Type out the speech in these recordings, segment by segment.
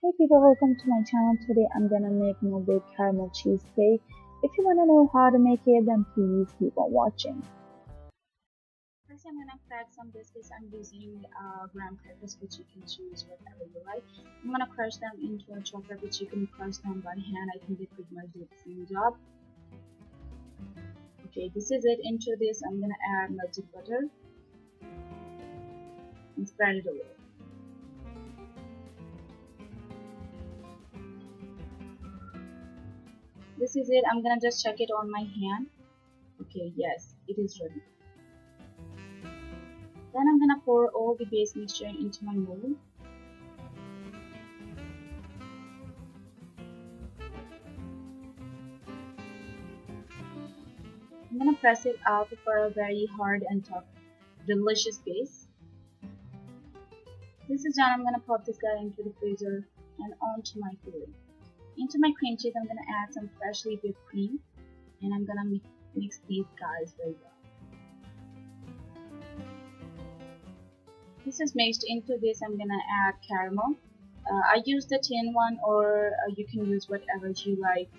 Hey people, welcome to my channel. Today I'm gonna make no-bake caramel cheesecake. If you wanna know how to make it, then please keep on watching. First, I'm gonna crack some biscuits. I'm using graham crackers, which you can choose whatever you like. I'm gonna crush them into a chocolate, which you can crush them by hand. I think they pretty much do the same job. Okay, this is it. Into this, I'm gonna add melted butter and spread it over. This is it. I'm gonna just check it on my hand. Okay, yes, it is ready. Then I'm gonna pour all the base mixture into my mold. I'm gonna press it out for a very hard and tough, delicious base. This is done. I'm gonna pop this guy into the freezer and onto my filling. Into my cream cheese, I'm gonna add some freshly whipped cream, and I'm gonna mix these guys very well. This is mixed. Into this, I'm gonna add caramel. I use the tin one, or you can use whatever you like.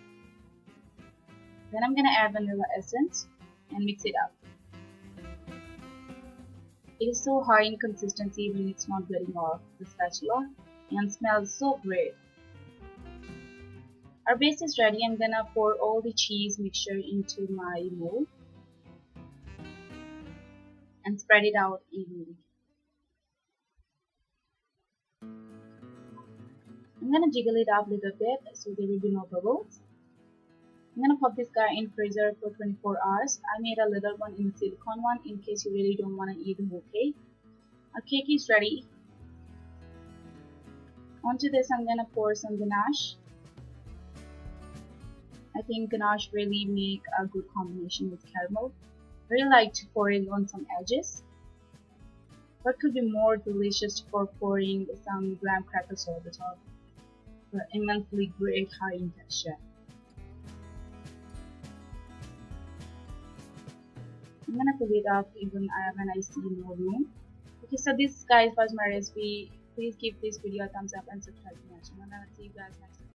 Then I'm gonna add vanilla essence and mix it up. It is so hard in consistency when it's not getting off the spatula and smells so great. Our base is ready. I'm gonna pour all the cheese mixture into my mold and spread it out evenly. I'm gonna jiggle it up a little bit so there will be no bubbles. I'm gonna pop this guy in freezer for 24 hours. I made a little one in a silicone one in case you really don't want to eat the whole cake. Our cake is ready. Onto this, I'm gonna pour some ganache. I think ganache really make a good combination with caramel. I really like to pour it on some edges. What could be more delicious for pouring some graham crackers over the top? For immensely great high in texture. I'm gonna fill it up even when I see no room. Okay, so this guys was my recipe. Please give this video a thumbs up and subscribe to my channel. I'll see you guys next time.